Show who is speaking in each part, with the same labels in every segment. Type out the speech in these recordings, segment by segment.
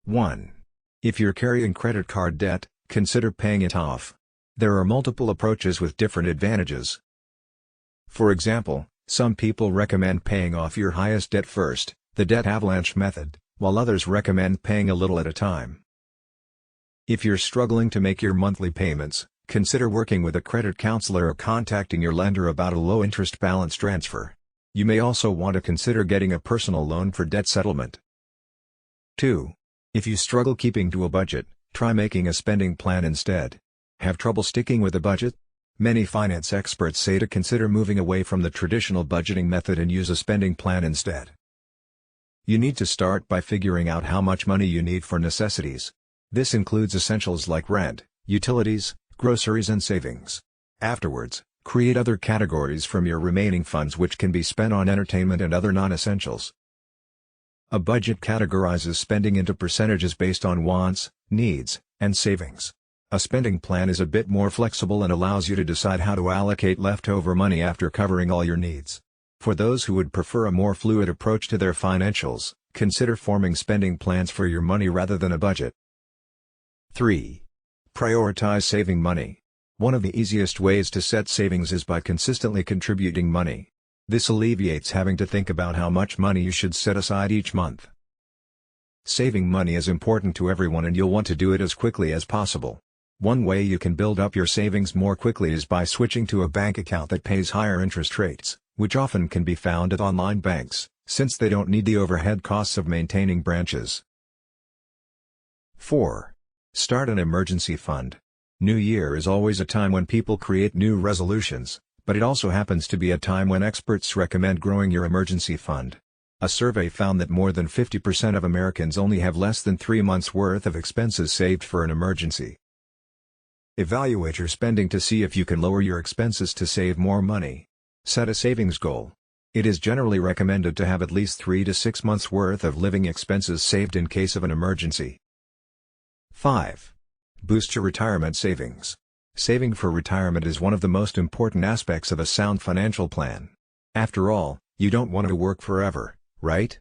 Speaker 1: 1. If you're carrying credit card debt, consider paying it off. There are multiple approaches with different advantages. For example, some people recommend paying off your highest debt first, the debt avalanche method, while others recommend paying a little at a time. If you're struggling to make your monthly payments, consider working with a credit counselor or contacting your lender about a low-interest balance transfer. You may also want to consider getting a personal loan for debt settlement. 2. If you struggle keeping to a budget, try making a spending plan instead. Have trouble sticking with a budget? Many finance experts say to consider moving away from the traditional budgeting method and use a spending plan instead. You need to start by figuring out how much money you need for necessities. This includes essentials like rent, utilities, groceries and savings. Afterwards, create other categories from your remaining funds which can be spent on entertainment and other non-essentials. A budget categorizes spending into percentages based on wants, needs, and savings. A spending plan is a bit more flexible and allows you to decide how to allocate leftover money after covering all your needs. For those who would prefer a more fluid approach to their financials, consider forming spending plans for your money rather than a budget. 3. Prioritize saving money. One of the easiest ways to set savings is by consistently contributing money. This alleviates having to think about how much money you should set aside each month. Saving money is important to everyone and you'll want to do it as quickly as possible. One way you can build up your savings more quickly is by switching to a bank account that pays higher interest rates, which often can be found at online banks, since they don't need the overhead costs of maintaining branches. 4. Start an emergency fund. New Year is always a time when people create new resolutions, but it also happens to be a time when experts recommend growing your emergency fund. A survey found that more than 50% of Americans only have less than 3 months' worth of expenses saved for an emergency. Evaluate your spending to see if you can lower your expenses to save more money. Set a savings goal. It is generally recommended to have at least 3 to 6 months' worth of living expenses saved in case of an emergency. 5. Boost your retirement savings. Saving for retirement is one of the most important aspects of a sound financial plan. After all, you don't want to work forever, right?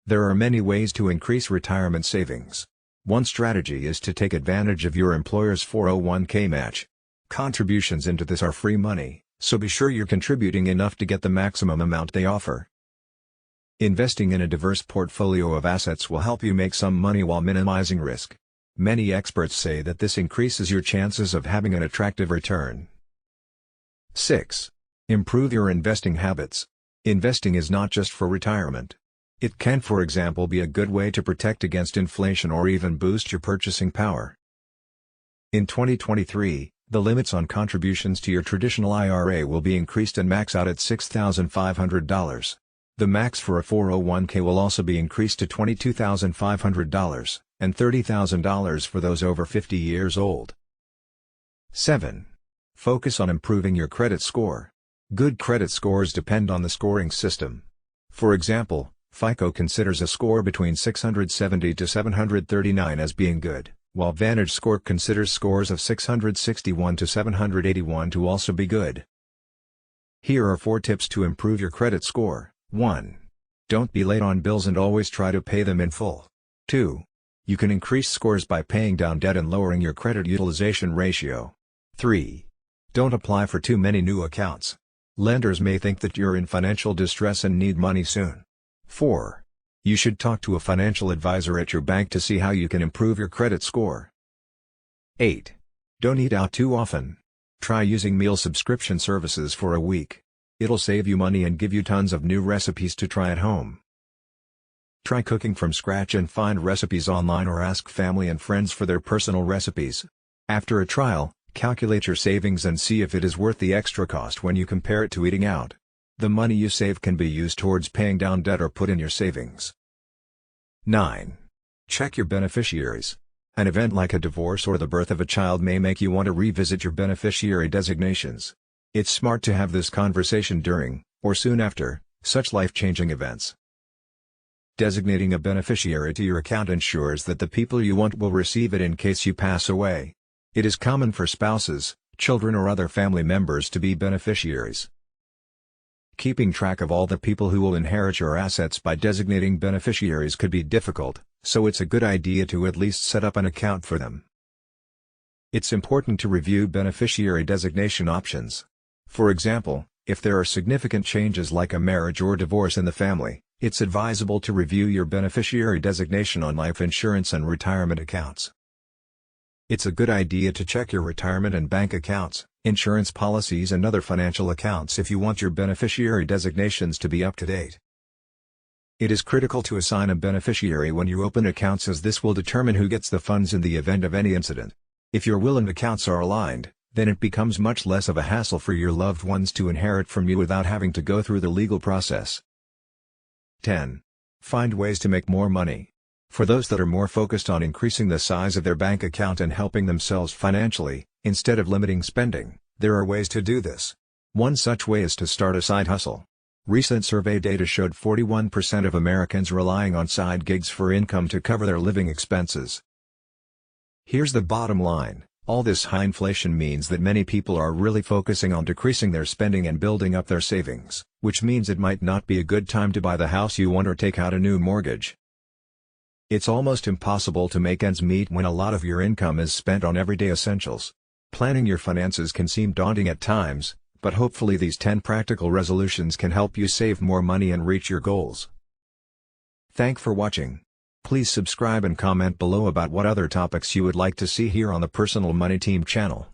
Speaker 1: There are many ways to increase retirement savings. One strategy is to take advantage of your employer's 401k match. Contributions into this are free money, so be sure you're contributing enough to get the maximum amount they offer. Investing in a diverse portfolio of assets will help you make some money while minimizing risk. Many experts say that this increases your chances of having an attractive return. 6. Improve your investing habits. Investing is not just for retirement. It can, for example, be a good way to protect against inflation or even boost your purchasing power. In 2023, the limits on contributions to your traditional IRA will be increased and max out at $6,500. The max for a 401k will also be increased to $22,500, and $30,000 for those over 50 years old. 7. Focus on improving your credit score. Good credit scores depend on the scoring system. For example, FICO considers a score between 670 to 739 as being good, while VantageScore considers scores of 661 to 781 to also be good. Here are 4 tips to improve your credit score. 1. Don't be late on bills and always try to pay them in full. 2. You can increase scores by paying down debt and lowering your credit utilization ratio. 3. Don't apply for too many new accounts. Lenders may think that you're in financial distress and need money soon. 4. You should talk to a financial advisor at your bank to see how you can improve your credit score. 8. Don't eat out too often. Try using meal subscription services for a week. It'll save you money and give you tons of new recipes to try at home. Try cooking from scratch and find recipes online or ask family and friends for their personal recipes. After a trial, calculate your savings and see if it is worth the extra cost when you compare it to eating out. The money you save can be used towards paying down debt or put in your savings. 9. Check your beneficiaries. An event like a divorce or the birth of a child may make you want to revisit your beneficiary designations. It's smart to have this conversation during, or soon after, such life-changing events. Designating a beneficiary to your account ensures that the people you want will receive it in case you pass away. It is common for spouses, children or other family members to be beneficiaries. Keeping track of all the people who will inherit your assets by designating beneficiaries could be difficult, so it's a good idea to at least set up an account for them. It's important to review beneficiary designation options. For example, if there are significant changes like a marriage or divorce in the family, it's advisable to review your beneficiary designation on life insurance and retirement accounts. It's a good idea to check your retirement and bank accounts, insurance policies and other financial accounts if you want your beneficiary designations to be up to date. It is critical to assign a beneficiary when you open accounts, as this will determine who gets the funds in the event of any incident. If your will and accounts are aligned, then it becomes much less of a hassle for your loved ones to inherit from you without having to go through the legal process. 10. Find ways to make more money. For those that are more focused on increasing the size of their bank account and helping themselves financially, instead of limiting spending, there are ways to do this. One such way is to start a side hustle. Recent survey data showed 41% of Americans relying on side gigs for income to cover their living expenses. Here's the bottom line: all this high inflation means that many people are really focusing on decreasing their spending and building up their savings, which means it might not be a good time to buy the house you want or take out a new mortgage. It's almost impossible to make ends meet when a lot of your income is spent on everyday essentials. Planning your finances can seem daunting at times, but hopefully these 10 practical resolutions can help you save more money and reach your goals. Thanks for watching. Please subscribe and comment below about what other topics you would like to see here on the Personal Money Team channel.